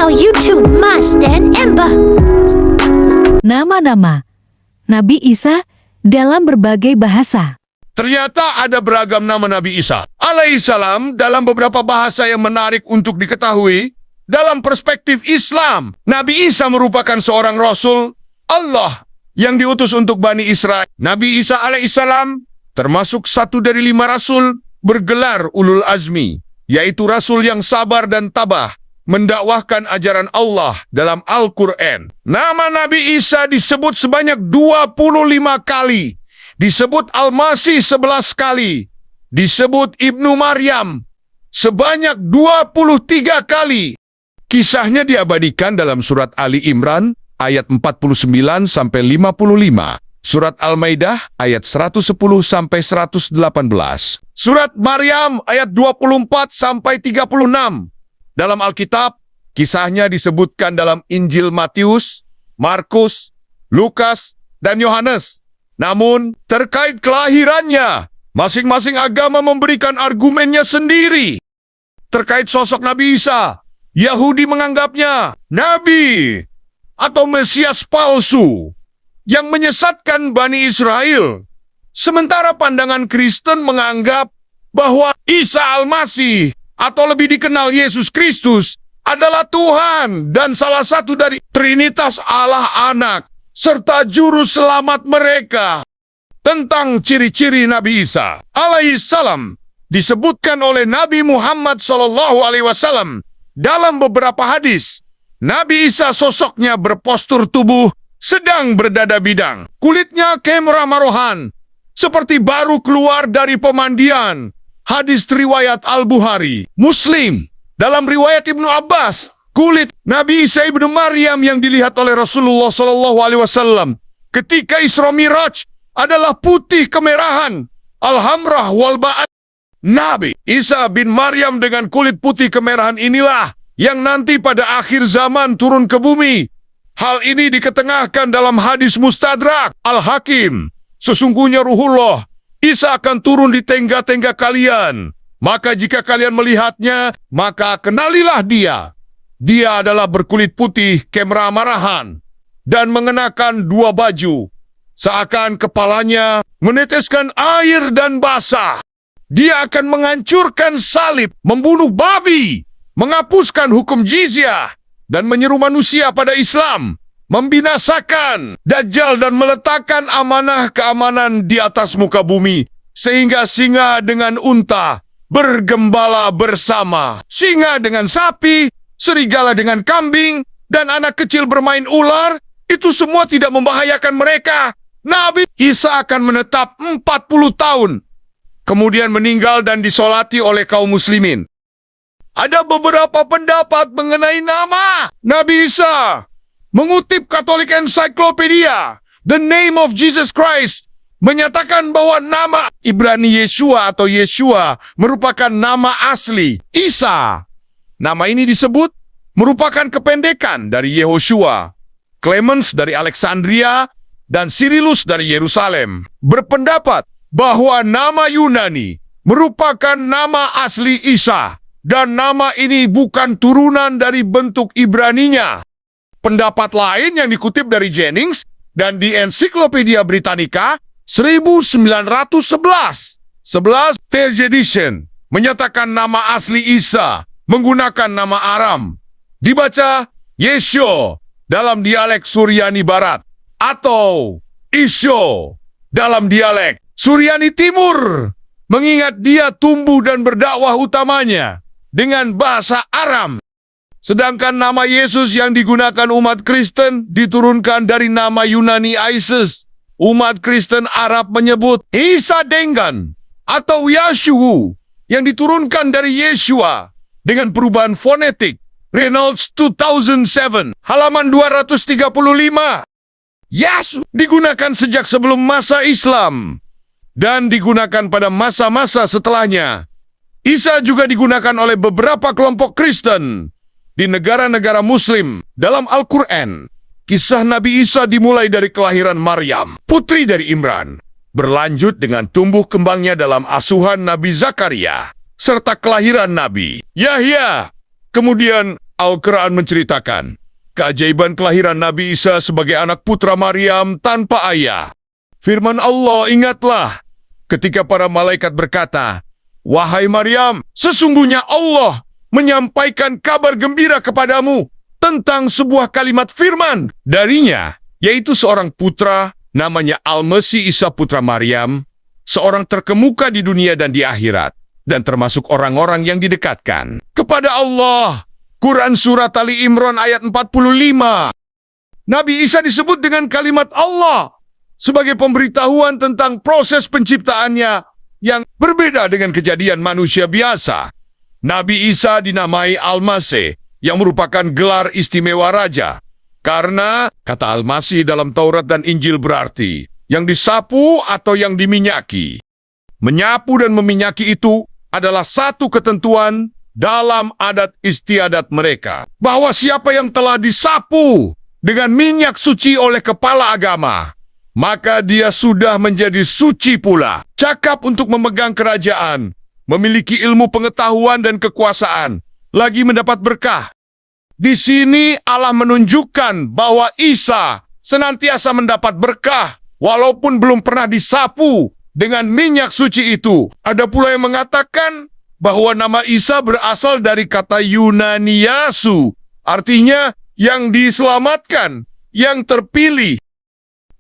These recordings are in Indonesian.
channel YouTube Mas dan Ember. Nama-nama Nabi Isa dalam berbagai bahasa. Ternyata ada beragam nama Nabi Isa alaihissalam dalam beberapa bahasa yang menarik untuk diketahui. Dalam perspektif Islam, Nabi Isa merupakan seorang Rasul Allah yang diutus untuk Bani Israel. Nabi Isa alaihissalam termasuk satu dari 5 Rasul bergelar Ulul Azmi, yaitu Rasul yang sabar dan tabah mendakwahkan ajaran Allah dalam Al-Quran. Nama Nabi Isa disebut sebanyak 25 kali. Disebut Al-Masih 11 kali. Disebut Ibnu Maryam sebanyak 23 kali. Kisahnya diabadikan dalam surat Ali Imran ayat 49-55, surat Al-Maidah ayat 110-118, surat Maryam ayat 24-36. Dalam Alkitab, kisahnya disebutkan dalam Injil Matius, Markus, Lukas, dan Yohanes. Namun, terkait kelahirannya, masing-masing agama memberikan argumennya sendiri. Terkait sosok Nabi Isa, Yahudi menganggapnya Nabi atau Mesias palsu yang menyesatkan Bani Israel. Sementara pandangan Kristen menganggap bahwa Isa Al-Masih atau lebih dikenal Yesus Kristus adalah Tuhan dan salah satu dari Trinitas Allah Anak serta juru selamat mereka. Tentang ciri-ciri Nabi Isa alaihissalam disebutkan oleh Nabi Muhammad SAW dalam beberapa hadis. Nabi Isa sosoknya berpostur tubuh sedang berdada bidang, kulitnya kemerahan seperti baru keluar dari pemandian. Hadis riwayat Al-Bukhari, Muslim. Dalam riwayat Ibnu Abbas, kulit Nabi Isa ibnu Maryam yang dilihat oleh Rasulullah SAW ketika Isra Miraj adalah putih kemerahan, al-hamrah wal ba'ad. Nabi Isa bin Maryam dengan kulit putih kemerahan inilah yang nanti pada akhir zaman turun ke bumi. Hal ini diketengahkan dalam hadis Mustadrak Al-Hakim. Sesungguhnya Ruhullah Isa akan turun di tengga-tengga kalian. Maka jika kalian melihatnya, maka kenalilah dia. Dia adalah berkulit putih kemerah-marahan dan mengenakan 2 baju. Seakan kepalanya meneteskan air dan basah. Dia akan menghancurkan salib, membunuh babi, menghapuskan hukum jizyah, dan menyeru manusia pada Islam, membinasakan Dajjal dan meletakkan amanah keamanan di atas muka bumi, sehingga singa dengan unta bergembala bersama, singa dengan sapi, serigala dengan kambing, dan anak kecil bermain ular. Itu semua tidak membahayakan mereka. Nabi Isa akan menetap 40 tahun, kemudian meninggal dan disolati oleh kaum muslimin. Ada beberapa pendapat mengenai nama Nabi Isa. Mengutip Catholic Encyclopedia, The Name of Jesus Christ menyatakan bahwa nama Ibrani Yeshua atau Yeshua merupakan nama asli Isa. Nama ini disebut merupakan kependekan dari Yehoshua. Clemens dari Alexandria dan Cyrillus dari Yerusalem berpendapat bahwa nama Yunani merupakan nama asli Isa dan nama ini bukan turunan dari bentuk Ibraninya. Pendapat lain yang dikutip dari Jennings dan di Encyclopedia Britannica 1911 third edition menyatakan nama asli Isa menggunakan nama Aram, dibaca Yesho dalam dialek Suryani Barat atau Isho dalam dialek Suryani Timur, mengingat dia tumbuh dan berdakwah utamanya dengan bahasa Aram. Sedangkan nama Yesus yang digunakan umat Kristen diturunkan dari nama Yunani Isis. Umat Kristen Arab menyebut Isa Dengan atau Yashu yang diturunkan dari Yeshua dengan perubahan fonetik. Reynolds 2007, halaman 235. Yashu digunakan sejak sebelum masa Islam dan digunakan pada masa-masa setelahnya. Isa juga digunakan oleh beberapa kelompok Kristen di negara-negara Muslim. Dalam Al-Quran, kisah Nabi Isa dimulai dari kelahiran Maryam, putri dari Imran, berlanjut dengan tumbuh kembangnya dalam asuhan Nabi Zakaria, serta kelahiran Nabi Yahya, kemudian Al-Quran menceritakan keajaiban kelahiran Nabi Isa sebagai anak putra Maryam tanpa ayah. Firman Allah, ingatlah ketika para malaikat berkata, "Wahai Maryam, sesungguhnya Allah menyampaikan kabar gembira kepadamu tentang sebuah kalimat firman darinya, yaitu seorang putra namanya Al-Masih Isa putra Maryam, seorang terkemuka di dunia dan di akhirat, dan termasuk orang-orang yang didekatkan kepada Allah." Quran Surat Ali Imran ayat 45. Nabi Isa disebut dengan kalimat Allah sebagai pemberitahuan tentang proses penciptaannya yang berbeda dengan kejadian manusia biasa. Nabi Isa dinamai Al-Masih, yang merupakan gelar istimewa raja. Karena kata Al-Masih dalam Taurat dan Injil berarti yang disapu atau yang diminyaki. Menyapu dan meminyaki itu adalah satu ketentuan dalam adat istiadat mereka, bahwa siapa yang telah disapu dengan minyak suci oleh kepala agama, maka dia sudah menjadi suci pula. Cakap untuk memegang kerajaan, memiliki ilmu pengetahuan dan kekuasaan, lagi mendapat berkah. Di sini Allah menunjukkan bahwa Isa senantiasa mendapat berkah, walaupun belum pernah disapu dengan minyak suci itu. Ada pula yang mengatakan bahwa nama Isa berasal dari kata Yunani Yasu, artinya yang diselamatkan, yang terpilih.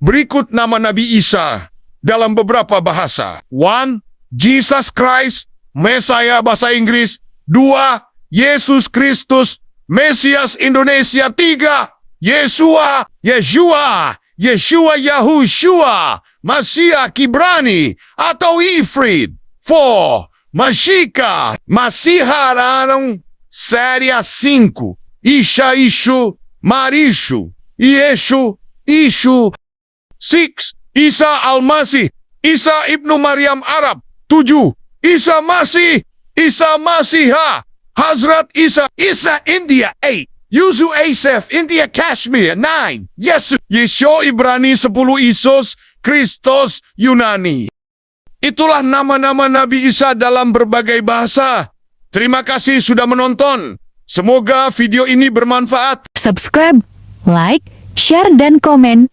Berikut nama Nabi Isa dalam beberapa bahasa. 1. Jesus Christ, Mesias bahasa Inggris. 2. Yesus Kristus, Mesias Indonesia. 3. Yeshua, Yahushua, Masiah Kibrani atau Ifrit. 4. Mashika, Masiharanong, série 5, Ishu, Marishu, Ishu. 6. Isa Al-Masih, Isa Ibnu Maryam Arab. 7. Isa Masihah, Hazrat Isa India. 8. Yuzu Asef, India Kashmir. 9. Yesho Ibrani 10. Isus Kristus Yunani. Itulah nama-nama Nabi Isa dalam berbagai bahasa. Terima kasih sudah menonton. Semoga video ini bermanfaat. Subscribe, like, share, dan komen